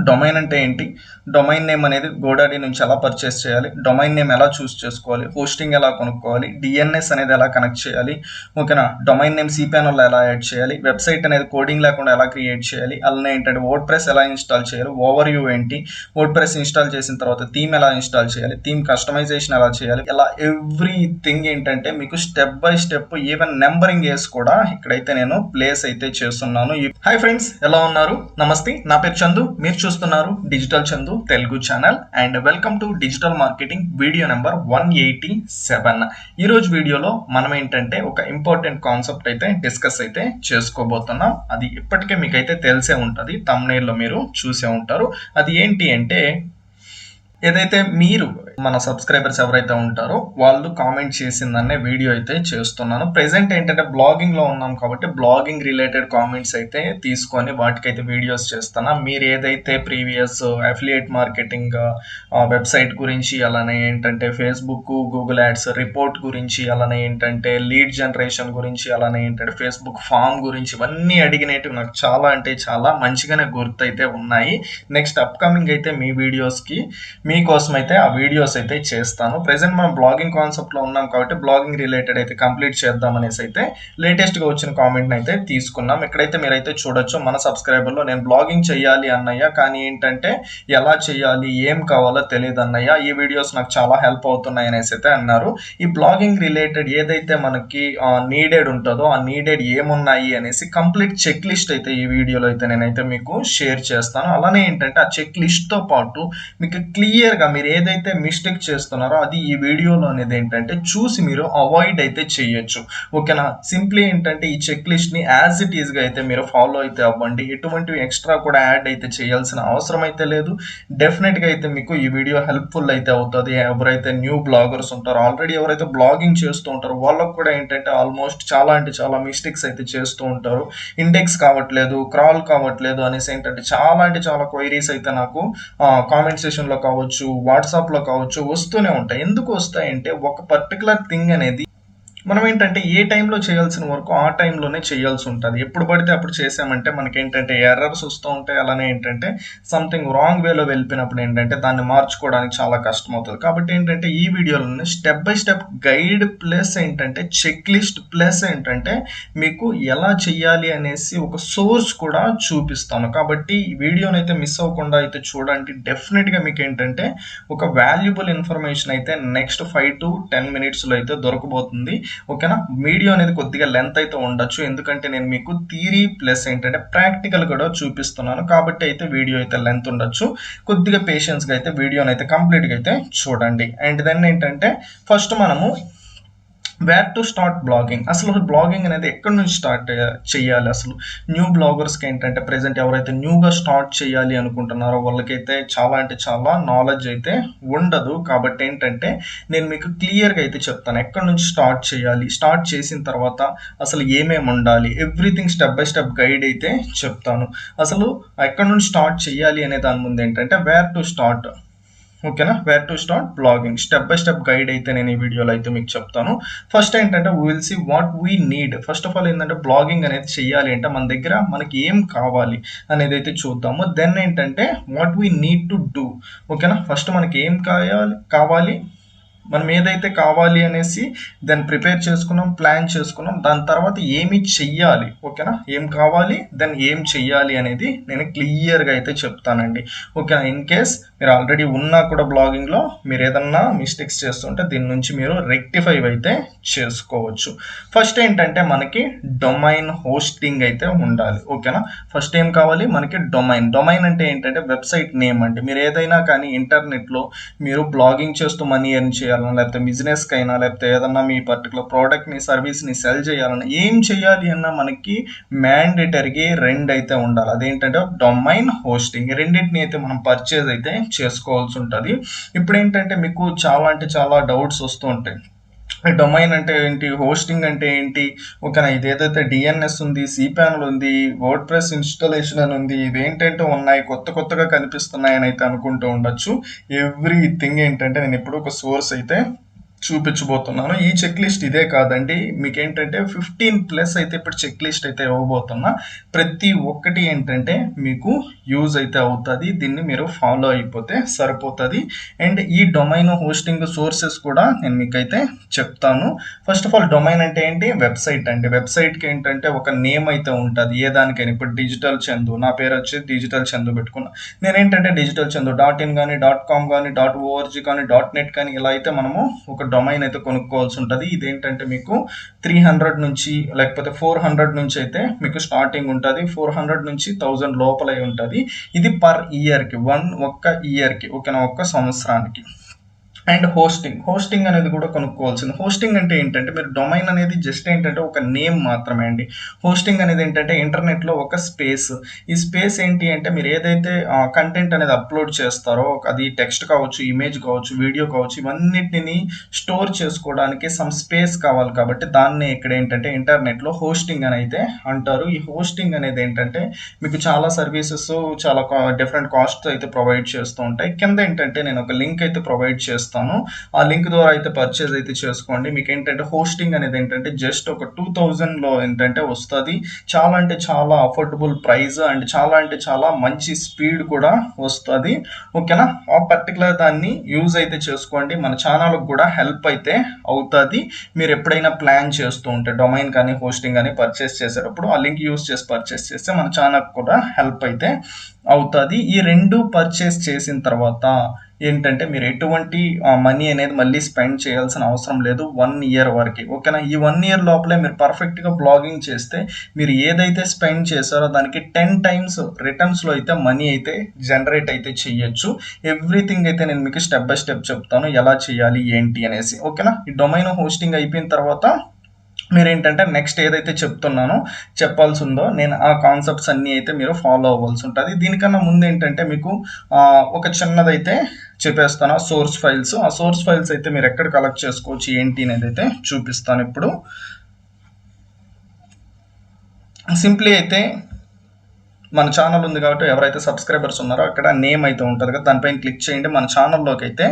Domain అంటే ఏంటి? Domain name అనేది గోడాడీ నుంచి ఎలా పర్చేస్ చేయాలి? డొమైన్ నేమ్ ఎలా చూస్ చేసుకోవాలి? హోస్టింగ్ ఎలా కొనుక్కోవాలి? డిఎన్ఎస్ అనేది ఎలా కనెక్ట్ చేయాలి? ఓకేనా? డొమైన్ నేమ్ సిపానల్లో ఎలా యాడ్ చేయాలి? వెబ్సైట్ అనేది కోడింగ్ లేకుండా ఎలా క్రియేట్ చేయాలి? అలానే ఏంటంటే వర్డ్ ప్రెస్ ఎలా ఇన్స్టాల్ చేయాలి? ఓవర్ వ్యూ ఏంటి? వర్డ్ ప్రెస్ ఇన్స్టాల్ చేసిన తర్వాత థీమ్ ఎలా ఇన్స్టాల్ చేయాలి? థీమ్ కస్టమైజేషన్ ఎలా చేయాలి? ఇలా ఎవ్రీథింగ్ ఏంటంటే మీకు step by step even numbering వేసి కూడా ఇక్కడైతే నేను ప్లేస్ అయితే చేస్తున్నాను. హాయ్ ఫ్రెండ్స్, ఎలా ఉన్నారు? నమస్తే, నా పేరు చందు. మీరు చూస్తున్నారు digital Chandu Telugu channel and welcome to digital marketing video number 187. ఈ రోజు వీడియోలో మనం ఏంటంటే ఒక ఇంపార్టెంట్ కాన్సెప్ట్ అయితే డిస్కస్ అయితే చేసుకోబోతున్నాం. అది ఇప్పటికే మీకైతే తెలిసే ఉంటుంది, థంబ్నెయిల్లో మీరు చూసే ఉంటారు. అది ఏంటి అంటే, ఏదైతే మీరు మన సబ్స్క్రైబర్స్ ఎవరైతే ఉంటారో వాళ్ళు కామెంట్ చేసిందనే వీడియో అయితే చేస్తున్నాను. ప్రెసెంట్ ఏంటంటే బ్లాగింగ్లో ఉన్నాం కాబట్టి బ్లాగింగ్ రిలేటెడ్ కామెంట్స్ అయితే తీసుకొని వాటికైతే వీడియోస్ చేస్తాను. మీరు ఏదైతే ప్రీవియస్ అఫిలియేట్ మార్కెటింగ్ వెబ్సైట్ గురించి, అలానే ఏంటంటే ఫేస్బుక్ గూగుల్ యాడ్స్ రిపోర్ట్ గురించి, అలానే ఏంటంటే లీడ్ జనరేషన్ గురించి, అలానే ఏంటంటే ఫేస్బుక్ ఫామ్ గురించి ఇవన్నీ అడిగినట్టు నాకు చాలా అంటే చాలా మంచిగానే గుర్తయితే ఉన్నాయి. నెక్స్ట్ అప్కమింగ్ అయితే మీ వీడియోస్కి మీకోసం అయితే ఆ వీడియోస్ అయితే చేస్తాను. ప్రెసెంట్ మనం బ్లాగింగ్ కాన్సెప్ట్లో ఉన్నాం కాబట్టి బ్లాగింగ్ రిలేటెడ్ అయితే కంప్లీట్ చేద్దాం అనేసి అయితే లేటెస్ట్గా వచ్చిన కామెంట్ని అయితే తీసుకున్నాం. ఇక్కడైతే మీరైతే చూడొచ్చు, మన సబ్స్క్రైబర్లో నేను బ్లాగింగ్ చేయాలి అన్నయ్య, కానీ ఏంటంటే ఎలా చేయాలి, ఏం కావాలో తెలియదు అన్నయ్య, ఈ వీడియోస్ నాకు చాలా హెల్ప్ అవుతున్నాయి అనేసి అయితే అన్నారు. ఈ బ్లాగింగ్ రిలేటెడ్ ఏదైతే మనకి నీడెడ్ ఉంటుందో ఆ నీడెడ్ ఏమున్నాయి అనేసి కంప్లీట్ చెక్ లిస్ట్ అయితే ఈ వీడియోలో అయితే నేనైతే మీకు షేర్ చేస్తాను. అలానే ఏంటంటే ఆ చెక్ లిస్ట్తో పాటు మీకు క్లియర్గా మీరు ఏదైతే మిస్టేక్ చేస్తున్నారో అది ఈ వీడియోలో అనేది ఏంటంటే చూసి మీరు అవాయిడ్ అయితే చేయొచ్చు. ఓకేనా? సింప్లీ ఏంటంటే ఈ చెక్ లిస్ట్ని యాజ్ ఇట్ ఈస్గా అయితే మీరు ఫాలో అయితే అవ్వండి. ఎటువంటి ఎక్స్ట్రా కూడా యాడ్ అయితే చేయాల్సిన అవసరం అయితే లేదు. డెఫినెట్గా అయితే మీకు ఈ వీడియో హెల్ప్ఫుల్ అయితే అవుతుంది. ఎవరైతే న్యూ బ్లాగర్స్ ఉంటారో, ఆల్రెడీ ఎవరైతే బ్లాగింగ్ చేస్తూ ఉంటారో వాళ్ళకు కూడా ఏంటంటే ఆల్మోస్ట్ చాలా అంటే చాలా మిస్టేక్స్ అయితే చేస్తూ ఉంటారు. ఇండెక్స్ కావట్లేదు, క్రాల్ కావట్లేదు అనేసి ఏంటంటే చాలా అంటే చాలా క్వైరీస్ అయితే నాకు కామెంట్ సెషన్లో కావచ్చు, వాట్సాప్లో కావచ్చు వస్తూనే ఉంటాయి. ఎందుకు వస్తాయంటే ఒక పర్టికులర్ థింగ్ అనేది మనం ఏంటంటే ఏ టైంలో చేయాల్సిన వర్క్ ఆ టైంలోనే చేయాల్సి ఉంటుంది. ఎప్పుడు పడితే అప్పుడు చేసామంటే మనకేంటంటే ఎర్రర్స్ వస్తూ ఉంటాయి. అలానే ఏంటంటే సంథింగ్ రాంగ్ వేలో వెళ్ళిపోయినప్పుడు ఏంటంటే దాన్ని మార్చుకోవడానికి చాలా కష్టం అవుతుంది. కాబట్టి ఏంటంటే ఈ వీడియోలోనే step by step guide plus ఏంటంటే చెక్ లిస్ట్ ప్లస్ ఏంటంటే మీకు ఎలా చెయ్యాలి అనేసి ఒక సోర్స్ కూడా చూపిస్తాను. కాబట్టి ఈ వీడియోని అయితే మిస్ అవ్వకుండా అయితే చూడండి. డెఫినెట్గా మీకు ఏంటంటే ఒక వాల్యుబుల్ ఇన్ఫర్మేషన్ అయితే నెక్స్ట్ 5 to 10 minutesలో అయితే దొరకబోతుంది. ఓకేనా? వీడియో అనేది కొద్దిగా లెంత్ అయితే ఉండొచ్చు, ఎందుకంటే నేను మీకు థియరీ ప్లస్ ఏంటంటే ప్రాక్టికల్ కూడా చూపిస్తున్నాను. కాబట్టి అయితే వీడియో అయితే లెంత్ ఉండొచ్చు. కొద్దిగా పేషెన్స్గా అయితే వీడియోని అయితే కంప్లీట్గా అయితే చూడండి. అండ్ దెన్ ఏంటంటే ఫస్ట్ మనము వేర్ టు స్టార్ట్ బ్లాగింగ్, అసలు బ్లాగింగ్ అనేది ఎక్కడి నుంచి స్టార్ట్ చేయాలి? అసలు న్యూ బ్లాగర్స్కి ఏంటంటే ప్రెసెంట్ ఎవరైతే న్యూగా స్టార్ట్ చేయాలి అనుకుంటున్నారో వాళ్ళకైతే చాలా అంటే చాలా నాలెడ్జ్ అయితే ఉండదు. కాబట్టి ఏంటంటే నేను మీకు క్లియర్గా అయితే చెప్తాను ఎక్కడి నుంచి స్టార్ట్ చేయాలి, స్టార్ట్ చేసిన తర్వాత అసలు ఏమేమి ఉండాలి, everything step by step guide అయితే చెప్తాను. అసలు ఎక్కడి నుంచి స్టార్ట్ చేయాలి అనే దాని ముందు ఏంటంటే వేర్ టు స్టార్ట్. ఓకేనా? Where to start blogging step by step guide అయితే నేను ఈ వీడియోలో అయితే మీకు చెప్తాను. ఫస్ట్ ఏంటంటే will see what we need. First of all ఏంటంటే బ్లాగింగ్ అనేది చేయాలి అంటే మన దగ్గర మనకి ఏం కావాలి అనేది అయితే చూద్దాము. దెన్ ఏంటంటే what we need to do. ఓకేనా? ఫస్ట్ మనకి ఏం కావాలి, మనం ఏదైతే కావాలి అనేసి దాన్ని ప్రిపేర్ చేసుకున్నాం, ప్లాన్ చేసుకున్నాం, దాని తర్వాత ఏమి చెయ్యాలి. ఓకేనా? ఏం కావాలి దెన్ ఏం చెయ్యాలి అనేది నేను క్లియర్గా అయితే చెప్తానండి. ఓకేనా? ఇన్ కేస్ మీరు ఆల్రెడీ ఉన్నా కూడా బ్లాగింగ్లో మీరు ఏదన్నా మిస్టేక్స్ చేస్తుంటే దీని నుంచి మీరు రెక్టిఫై అయితే చేసుకోవచ్చు. ఫస్ట్ ఏంటంటే మనకి డొమైన్ హోస్టింగ్ అయితే ఉండాలి. ఓకేనా? ఫస్ట్ ఏం కావాలి మనకి డొమైన్ అంటే ఏంటంటే వెబ్సైట్ నేమ్ అండి. మీరు ఏదైనా కానీ ఇంటర్నెట్లో మీరు బ్లాగింగ్ చేస్తూ మనీ ఎర్న్ చేయాలన్నా, లేకపోతే బిజినెస్కి అయినా, లేకపోతే ఏదన్నా మీ పర్టికులర్ ప్రోడక్ట్ని సర్వీస్ని సెల్ చేయాలన్నా, ఏం చేయాలి అన్నా మనకి మ్యాండేటరీగా రెండు అయితే ఉండాలి. అదేంటంటే డొమైన్ హోస్టింగ్. రెండింటిని అయితే మనం పర్చేజ్ అయితే చేసుకోవాల్సి ఉంటుంది. ఇప్పుడు ఏంటంటే మీకు చాలా అంటే చాలా డౌట్స్ వస్తూ ఉంటాయి. డొమైన్ అంటే ఏంటి, హోస్టింగ్ అంటే ఏంటి, ఓకేనా? ఇది ఏదైతే డిఎన్ఎస్ ఉంది, సిపానల్ ఉంది, వర్డ్ ప్రెస్ ఇన్స్టాలేషన్ అని ఉంది, ఇవేంటంటే ఉన్నాయి, కొత్తగా కనిపిస్తున్నాయి అని అయితే అనుకుంటూ ఉండొచ్చు. ఎవ్రీథింగ్ ఏంటంటే నేను ఇప్పుడు ఒక సోర్స్ అయితే చూపించబోతున్నాను. ఈ చెక్ లిస్ట్ ఇదే కాదండి. మీకేంటంటే 15+ అయితే ఇప్పుడు చెక్ లిస్ట్ అయితే ఇవ్వబోతున్నా. ప్రతి ఒక్కటి ఏంటంటే మీకు యూజ్ అయితే అవుతుంది. దీన్ని మీరు ఫాలో అయిపోతే సరిపోతుంది. అండ్ ఈ డొమైన్ హోస్టింగ్ సోర్సెస్ కూడా నేను మీకైతే చెప్తాను. ఫస్ట్ ఆఫ్ ఆల్ డొమైన్ అంటే ఏంటి? వెబ్సైట్ అండి. వెబ్సైట్కి ఏంటంటే ఒక నేమ్ అయితే ఉంటుంది. ఏ దానికైనా ఇప్పుడు డిజిటల్ చందు, నా పేరు వచ్చి డిజిటల్ చందు పెట్టుకున్నా. నేనేంటంటే డిజిటల్ చందు .in కానీ .com కానీ .org కానీ .net కానీ ఇలా అయితే మనము ఒక డొమైన్ అయితే కొనుక్కోవాల్సి ఉంటుంది. ఇదేంటంటే మీకు 300 నుంచి లేకపోతే 400 నుంచి అయితే మీకు స్టార్టింగ్ ఉంటుంది. 400 నుంచి 1000 లోపలై ఉంటుంది. ఇది పర్ ఇయర్కి, ఒక్క ఇయర్కి, ఓకేనా, ఒక్క సంవత్సరానికి. అండ్ హోస్టింగ్ అనేది కూడా కొనుక్కోవాల్సింది. హోస్టింగ్ అంటే ఏంటంటే మీరు డొమైన్ అనేది జస్ట్ ఏంటంటే ఒక నేమ్ మాత్రమే అండి. హోస్టింగ్ అనేది ఏంటంటే ఇంటర్నెట్లో ఒక స్పేస్. ఈ స్పేస్ ఏంటి అంటే మీరు ఏదైతే కంటెంట్ అనేది అప్లోడ్ చేస్తారో, అది టెక్స్ట్ కావచ్చు, ఇమేజ్ కావచ్చు, వీడియో కావచ్చు, ఇవన్నిటిని స్టోర్ చేసుకోవడానికి సమ్ స్పేస్ కావాలి. కాబట్టి దాన్ని ఇక్కడ ఏంటంటే ఇంటర్నెట్లో హోస్టింగ్ అని అయితే అంటారు. ఈ హోస్టింగ్ అనేది ఏంటంటే మీకు చాలా సర్వీసెస్, చాలా డిఫరెంట్ కాస్ట్ అయితే ప్రొవైడ్ చేస్తూ ఉంటాయి. కింద ఏంటంటే నేను ఒక లింక్ అయితే ప్రొవైడ్ చేస్తాను. ఆ లింక్ ద్వారా అయితే పర్చేజ్ అయితే చేసుకోండి. మీకు ఏంటంటే హోస్టింగ్ అనేది ఏంటంటే జస్ట్ ఒక 2000లో ఏంటంటే వస్తుంది. చాలా అంటే చాలా అఫోర్డబుల్ ప్రైస్ అండ్ చాలా అంటే చాలా మంచి స్పీడ్ కూడా వస్తుంది. ఓకేనా, ఆ పర్టికులర్ దాన్ని యూజ్ అయితే చేసుకోండి. మన ఛానల్కి కూడా హెల్ప్ అయితే అవుతుంది. మీరు ఎప్పుడైనా ప్లాన్ చేస్తూ ఉంటే డొమైన్ కానీ హోస్టింగ్ కానీ పర్చేస్ చేసేటప్పుడు ఆ లింక్ యూజ్ చేసి పర్చేస్ చేస్తే మన ఛానల్కి కూడా హెల్ప్ అయితే అవుతుంది. ఈ రెండు పర్చేస్ చేసిన తర్వాత ఏంటంటే మీరు ఎటువంటి మనీ అనేది మళ్ళీ స్పెండ్ చేయాల్సిన అవసరం లేదు 1 ఇయర్ వరకు. ఓకేనా, ఈ 1 ఇయర్ లోపలే మీరు పర్ఫెక్ట్గా బ్లాగింగ్ చేస్తే మీరు ఏదైతే స్పెండ్ చేశారో దానికి 10 టైమ్స్ రిటర్న్స్లో అయితే మనీ అయితే జనరేట్ అయితే చేయొచ్చు. ఎవ్రీథింగ్ అయితే నేను మీకు స్టెప్ బై స్టెప్ చెప్తాను ఎలా చేయాలి ఏంటి అనేసి. ఓకేనా, ఈ డొమైన్ హోస్టింగ్ అయిపోయిన తర్వాత మీరు ఏంటంటే నెక్స్ట్ ఏదైతే చెప్తున్నానో చెప్పాల్సి ఉందో నేను ఆ కాన్సెప్ట్స్ అన్నీ అయితే మీరు ఫాలో అవ్వాల్సి ఉంటుంది. దీనికన్నా ముందు ఏంటంటే మీకు ఒక చిన్నదైతే చెప్పేస్తాను, సోర్స్ ఫైల్స్. ఆ సోర్స్ ఫైల్స్ అయితే మీరు ఎక్కడ కలెక్ట్ చేసుకోవచ్చు ఏంటి అనేది అయితే చూపిస్తాను. ఇప్పుడు సింప్లీ అయితే మన ఛానల్ ఉంది కాబట్టి ఎవరైతే సబ్స్క్రైబర్స్ ఉన్నారో అక్కడ నేమ్ అయితే ఉంటుంది కదా, దానిపైన క్లిక్ చేయండి, మన ఛానల్లోకి అయితే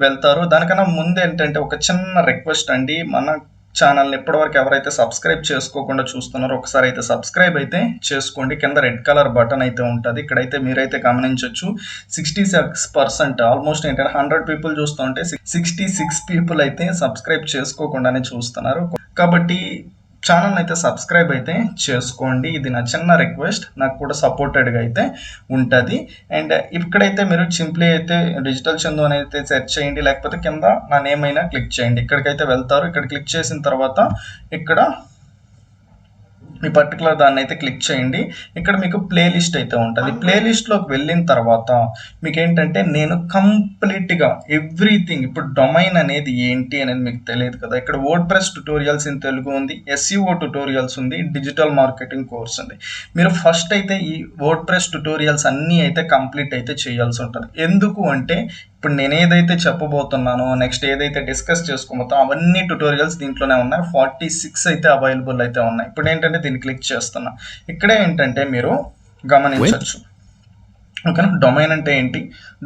వెళ్తారు. దానికన్నా ముందు ఏంటంటే ఒక చిన్న రిక్వెస్ట్ అండి, మన ఛానల్ని ఇప్పటివరకు ఎవరైతే సబ్స్క్రైబ్ చేసుకోకుండా చూస్తున్నారో ఒకసారి అయితే సబ్స్క్రైబ్ అయితే చేసుకోండి. కింద రెడ్ కలర్ బటన్ అయితే ఉంటుంది. ఇక్కడైతే మీరైతే గమనించవచ్చు 66%, ఆల్మోస్ట్ ఏంటంటే 100 పీపుల్ చూస్తుంటే 66 పీపుల్ అయితే సబ్స్క్రైబ్ చేసుకోకుండానే చూస్తున్నారు. కాబట్టి ఛానల్ అయితే సబ్స్క్రైబ్ అయితే చేసుకోండి. ఇది నా చిన్న రిక్వెస్ట్, నాకు కూడా సపోర్టెడ్గా అయితే ఉంటుంది. అండ్ ఇక్కడైతే మీరు సింప్లీ అయితే డిజిటల్ చందు అని అయితే సెర్చ్ చేయండి, లేకపోతే కింద నా నేమ్ అయినా క్లిక్ చేయండి. ఇక్కడికైతే వెళ్తారు. ఇక్కడ క్లిక్ చేసిన తర్వాత ఇక్కడ ఈ పర్టికులర్ దాన్ని అయితే క్లిక్ చేయండి. ఇక్కడ మీకు ప్లేలిస్ట్ అయితే ఉంటుంది. ప్లేలిస్ట్లోకి వెళ్ళిన తర్వాత మీకు ఏంటంటే నేను కంప్లీట్గా ఎవ్రీథింగ్, ఇప్పుడు డొమైన్ అనేది ఏంటి అనేది మీకు తెలియదు కదా, ఇక్కడ వర్డ్ప్రెస్ ట్యుటోరియల్స్ ఇన్ తెలుగు ఉంది, SEO ట్యుటోరియల్స్ ఉంది, డిజిటల్ మార్కెటింగ్ కోర్స్ ఉంది. మీరు ఫస్ట్ అయితే ఈ వర్డ్ప్రెస్ ట్యుటోరియల్స్ అన్నీ అయితే కంప్లీట్ అయితే చేయాల్సి ఉంటుంది. ఎందుకు అంటే ఇప్పుడు నేను ఏదైతే చెప్పబోతున్నానో, నెక్స్ట్ ఏదైతే డిస్కస్ చేసుకోబోతో అవన్నీ ట్యుటోరియల్స్ దీంట్లోనే ఉన్నాయి. 46 అయితే అవైలబుల్ అయితే ఉన్నాయి. ఇప్పుడు ఏంటంటే దీన్ని క్లిక్ చేస్తున్నా. ఇక్కడే ఏంటంటే మీరు గమనించవచ్చు. ఓకేనా, డొమైన్ అంటే ఏంటి,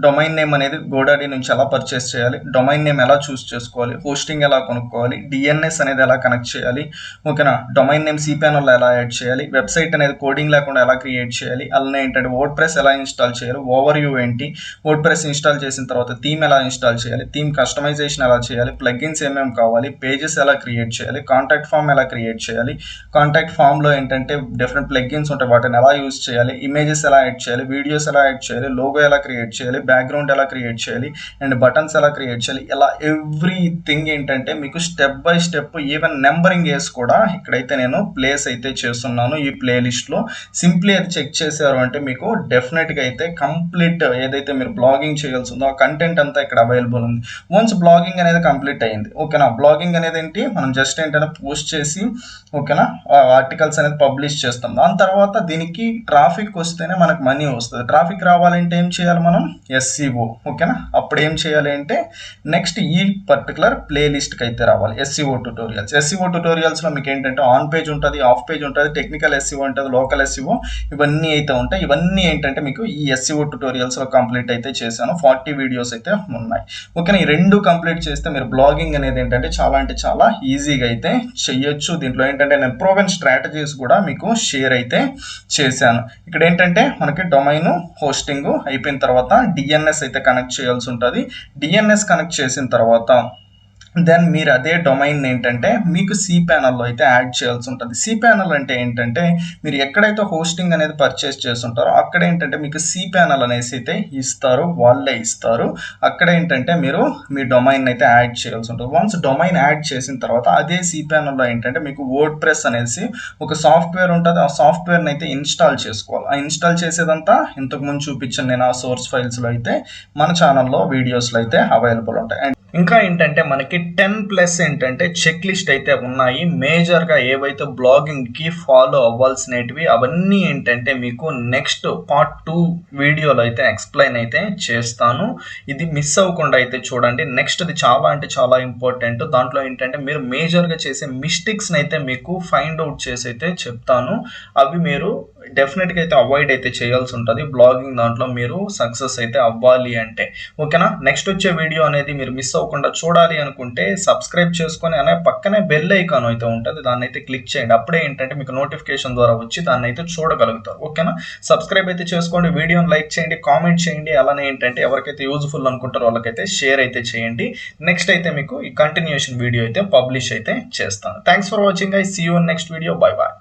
డొమైన్ నేమ్ అనేది గోడాడీ నుంచి ఎలా పర్చేస్ చేయాలి, డొమైన్ నేమ్ ఎలా చూస్ చేసుకోవాలి, హోస్టింగ్ ఎలా కొనుక్కోవాలి, DNS అనేది ఎలా కనెక్ట్ చేయాలి, ఓకేనా, డొమైన్ నేమ్ cPanel ఎలా యాడ్ చేయాలి, వెబ్సైట్ అనేది కోడింగ్ లేకుండా ఎలా క్రియేట్ చేయాలి, అలానే ఏంటంటే వర్డ్ప్రెస్ ఎలా ఇన్స్టాల్ చేయాలి, ఓవర్వ్యూ ఏంటి, వర్డ్ప్రెస్ ఇన్స్టాల్ చేసిన తర్వాత థీమ్ ఎలా ఇన్స్టాల్ చేయాలి, థీమ్ కస్టమైజేషన్ ఎలా చేయాలి, ప్లగిన్స్ ఏమేమి కావాలి, పేజెస్ ఎలా క్రియేట్ చేయాలి, కాంటాక్ట్ ఫామ్ ఎలా క్రియేట్ చేయాలి, కాంటాక్ట్ ఫామ్లో ఏంటంటే డిఫరెంట్ ప్లగిన్స్ ఉంటాయి, వాటిని ఎలా యూజ్ చేయాలి, ఇమేజెస్ ఎలా యాడ్ చేయాలి, వీడియోస్ ఎలా యాడ్ చేయాలి, లోగో ఎలా క్రియేట్ చేయాలి, బ్యాక్గ్రౌండ్ ఎలా క్రియేట్ చేయాలి, అండ్ బటన్స్ ఎలా క్రియేట్ చేయాలి, ఇలా ఎవ్రీథింగ్ ఏంటంటే మీకు step by step, even numbering వేసి కూడా ఇక్కడైతే నేను ప్లేస్ అయితే చేస్తున్నాను ఈ ప్లేలిస్ట్లో. సింప్లీ అది చెక్ చేశారు అంటే మీకు డెఫినెట్గా అయితే కంప్లీట్ ఏదైతే మీరు బ్లాగింగ్ చేయాల్సి ఉందో ఆ కంటెంట్ అంతా ఇక్కడ అవైలబుల్ ఉంది. వన్స్ బ్లాగింగ్ అనేది కంప్లీట్ అయింది, ఓకేనా, బ్లాగింగ్ అనేది ఏంటి, మనం జస్ట్ ఏంటంటే పోస్ట్ చేసి, ఓకేనా, ఆర్టికల్స్ అనేది పబ్లిష్ చేస్తాం. దాని తర్వాత దీనికి ట్రాఫిక్ వస్తేనే మనకు మనీ వస్తుంది. ట్రాఫిక్ ట్రాఫిక్ రావాలంటే ఏం చేయాలి మనం? ఎస్సీఓ. ఓకేనా? అప్పుడు ఏం చేయాలి అంటే నెక్స్ట్ ఈ పర్టికులర్ ప్లేలిస్ట్కి అయితే రావాలి. SCO tutorials. ఎస్సీఓ ట్యుటోరియల్స్లో మీకు ఏంటంటే ఆన్ పేజ్ ఉంటుంది, ఆఫ్ పేజ్ ఉంటుంది, టెక్నికల్ ఎస్సీఓ ఉంటుంది, లోకల్ ఎస్సీఓ, ఇవన్నీ అయితే ఉంటాయి. ఇవన్నీ ఏంటంటే మీకు ఈ ఎస్సీఓ ట్యుటోరియల్స్లో కంప్లీట్ అయితే చేశాను. 40 వీడియోస్ అయితే ఉన్నాయి. ఓకేనా? ఈ 2 కంప్లీట్ చేస్తే మీరు బ్లాగింగ్ అనేది ఏంటంటే చాలా అంటే చాలా ఈజీగా అయితే చెయ్యొచ్చు. దీంట్లో ఏంటంటే నేను ప్రూవెన్ స్ట్రాటజీస్ కూడా మీకు షేర్ అయితే చేశాను. ఇక్కడ ఏంటంటే మనకి డొమైన్ హోస్టింగ్ అయిపోయిన తర్వాత డిఎన్ఎస్ అయితే కనెక్ట్ చేయాల్సి ఉంటుంది. డిఎన్ఎస్ కనెక్ట్ చేసిన తర్వాత దెన్ మీరు అదే డొమైన్ ఏంటంటే మీకు సి ప్యానల్లో అయితే యాడ్ చేయాల్సి ఉంటుంది. సి ప్యానల్ అంటే ఏంటంటే మీరు ఎక్కడైతే హోస్టింగ్ అనేది పర్చేస్ చేస్తుంటారో అక్కడ ఏంటంటే మీకు సి ప్యానల్ అనేసి అయితే ఇస్తారు, వాళ్ళే ఇస్తారు. అక్కడ ఏంటంటే మీరు మీ డొమైన్ అయితే యాడ్ చేయాల్సి ఉంటుంది. వన్స్ డొమైన్ యాడ్ చేసిన తర్వాత అదే సి ప్యానల్లో ఏంటంటే మీకు వర్డ్ ప్రెస్ అనేసి ఒక సాఫ్ట్వేర్ ఉంటుంది. ఆ సాఫ్ట్వేర్ని అయితే ఇన్స్టాల్ చేసుకోవాలి. ఆ ఇన్స్టాల్ చేసేదంతా ఇంతకుముందు చూపించాను నేను ఆ సోర్స్ ఫైల్స్లో అయితే మన ఛానల్లో వీడియోస్లో అయితే అవైలబుల్ ఉంటాయి. అండ్ ఇంకా ఏంటంటే మనకి 10+ ఏంటంటే చెక్ లిస్ట్ అయితే ఉన్నాయి. మేజర్గా ఏవైతే బ్లాగింగ్కి ఫాలో అవ్వాల్సినవి అవన్నీ ఏంటంటే మీకు నెక్స్ట్ పార్ట్ 2 వీడియోలో అయితే ఎక్స్ప్లెయిన్ అయితే చేస్తాను. ఇది మిస్ అవ్వకుండా అయితే చూడండి. నెక్స్ట్ది చాలా అంటే చాలా ఇంపార్టెంట్. దాంట్లో ఏంటంటే మీరు మేజర్గా చేసే మిస్టేక్స్ని అయితే మీకు ఫైండ్ అవుట్ చేసి అయితే చెప్తాను. అవి మీరు డెఫినెట్గా అయితే అవాయిడ్ అయితే చేయాల్సి ఉంటుంది బ్లాగింగ్ దాంట్లో మీరు సక్సెస్ అయితే అవ్వాలి అంటే. ఓకేనా? నెక్స్ట్ వచ్చే వీడియో అనేది మీరు మిస్ అవ్వకుండా చూడాలి అనుకుంటే సబ్స్క్రైబ్ చేసుకొని అనే పక్కనే బెల్ ఐకాన్ అయితే ఉంటుంది, దాన్ని అయితే క్లిక్ చేయండి. అప్పుడే ఏంటంటే మీకు నోటిఫికేషన్ ద్వారా వచ్చి దాన్ని అయితే చూడగలుగుతారు. ఓకేనా? సబ్స్క్రైబ్ అయితే చేసుకోండి, వీడియోని లైక్ చేయండి, కామెంట్ చేయండి. అలానే ఏంటంటే ఎవరికైతే యూజ్ఫుల్ అనుకుంటారో వాళ్ళకైతే షేర్ అయితే చేయండి. నెక్స్ట్ అయితే మీకు ఈ కంటిన్యూషన్ వీడియో అయితే పబ్లిష్ అయితే చేస్తాను. Thanks for watching. I see you in next video. Bye bye.